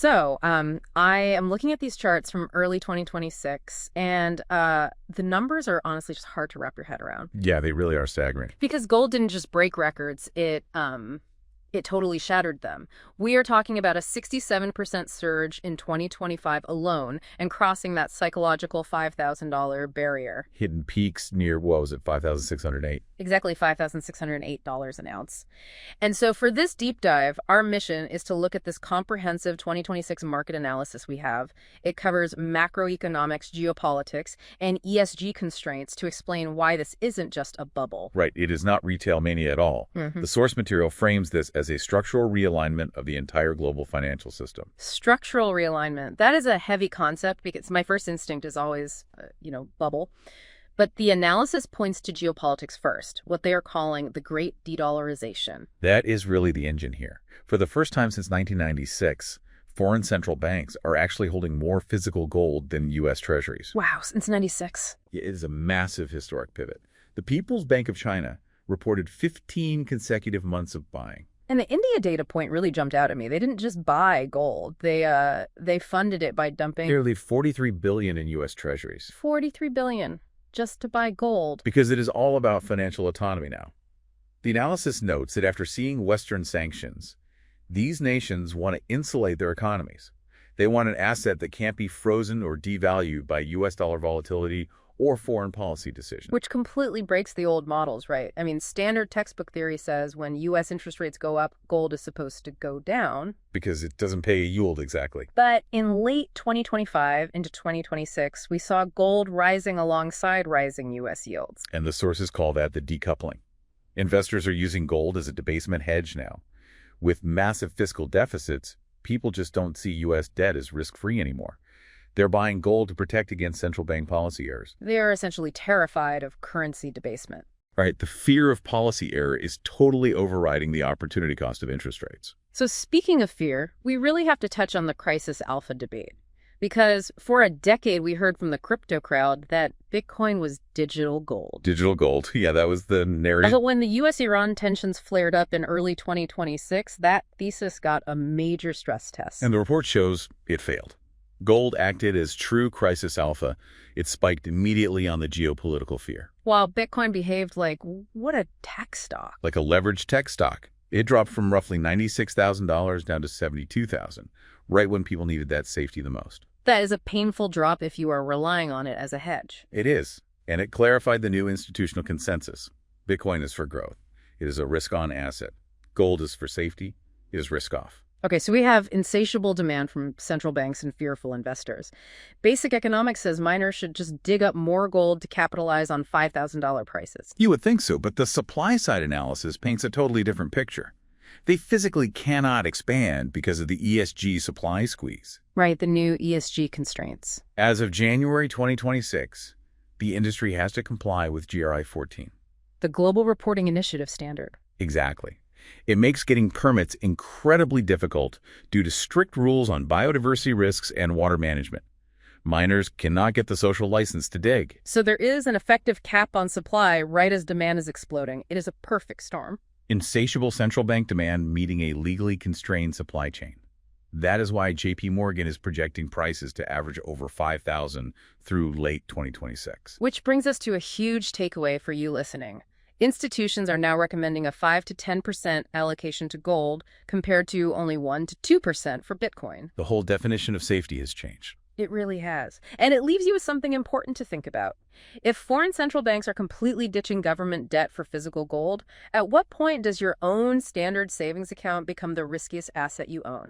I am looking at these charts from early 2026, and the numbers are honestly just hard to wrap your head around. Yeah, they really are staggering. Because gold didn't just break records, it totally shattered them. We are talking about a 67% surge in 2025 alone and crossing that psychological $5,000 barrier. Hitting peaks near, what was it, 5,608? Exactly $5,608 an ounce. And so for this deep dive, our mission is to look at this comprehensive 2026 market analysis we have. It covers macroeconomics, geopolitics, and ESG constraints to explain why this isn't just a bubble. Right, it is not retail mania at all. The source material frames this as a structural realignment of the entire global financial system. Structural realignment. That is a heavy concept because my first instinct is always, bubble. But the analysis points to geopolitics first, what they are calling the Great De-Dollarization. That is really the engine here. For the first time since 1996, foreign central banks are actually holding more physical gold than U.S. treasuries. Wow, since 96. It is a massive historic pivot. The People's Bank of China reported 15 consecutive months of buying. And the India data point really jumped out at me. They didn't just buy gold. They funded it by dumping nearly $43 billion in U.S. treasuries. $43 billion just to buy gold. Because it is all about financial autonomy now. The analysis notes that after seeing Western sanctions, these nations want to insulate their economies. They want an asset that can't be frozen or devalued by U.S. dollar volatility or foreign policy decisions. Which completely breaks the old models, right? I mean, standard textbook theory says when U.S. interest rates go up, gold is supposed to go down. Because it doesn't pay a yield exactly. But in late 2025 into 2026, we saw gold rising alongside rising U.S. yields. And the sources call that the decoupling. Investors are using gold as a debasement hedge now. With massive fiscal deficits, people just don't see U.S. debt as risk-free anymore. They're buying gold to protect against central bank policy errors. They are essentially terrified of currency debasement. Right. The fear of policy error is totally overriding the opportunity cost of interest rates. So speaking of fear, we really have to touch on the crisis alpha debate. Because for a decade, we heard from the crypto crowd that Bitcoin was digital gold. Digital gold. Yeah, that was the narrative. But when the U.S.-Iran tensions flared up in early 2026, that thesis got a major stress test. And the report shows it failed. Gold acted as true crisis alpha. It spiked immediately on the geopolitical fear. While Bitcoin behaved like, what a tech stock. Like a leveraged tech stock. It dropped from roughly $96,000 down to $72,000, right when people needed that safety the most. That is a painful drop if you are relying on it as a hedge. It is, and it clarified the new institutional consensus. Bitcoin is for growth. It is a risk-on asset. Gold is for safety. It is risk-off. Okay, so we have insatiable demand from central banks and fearful investors. Basic economics says miners should just dig up more gold to capitalize on $5,000 prices. You would think so, but the supply-side analysis paints a totally different picture. They physically cannot expand because of the ESG supply squeeze. Right, the new ESG constraints. As of January 2026, the industry has to comply with GRI 14. The Global Reporting Initiative standard. Exactly. It makes getting permits incredibly difficult due to strict rules on biodiversity risks and water management. Miners cannot get the social license to dig. So there is an effective cap on supply right as demand is exploding. It is a perfect storm. Insatiable central bank demand meeting a legally constrained supply chain. That is why JP Morgan is projecting prices to average over $5,000 through late 2026. Which brings us to a huge takeaway for you listening. Institutions are now recommending a 5 to 10% allocation to gold compared to only 1 to 2% for Bitcoin. The whole definition of safety has changed. It really has. And it leaves you with something important to think about. If foreign central banks are completely ditching government debt for physical gold, at what point does your own standard savings account become the riskiest asset you own?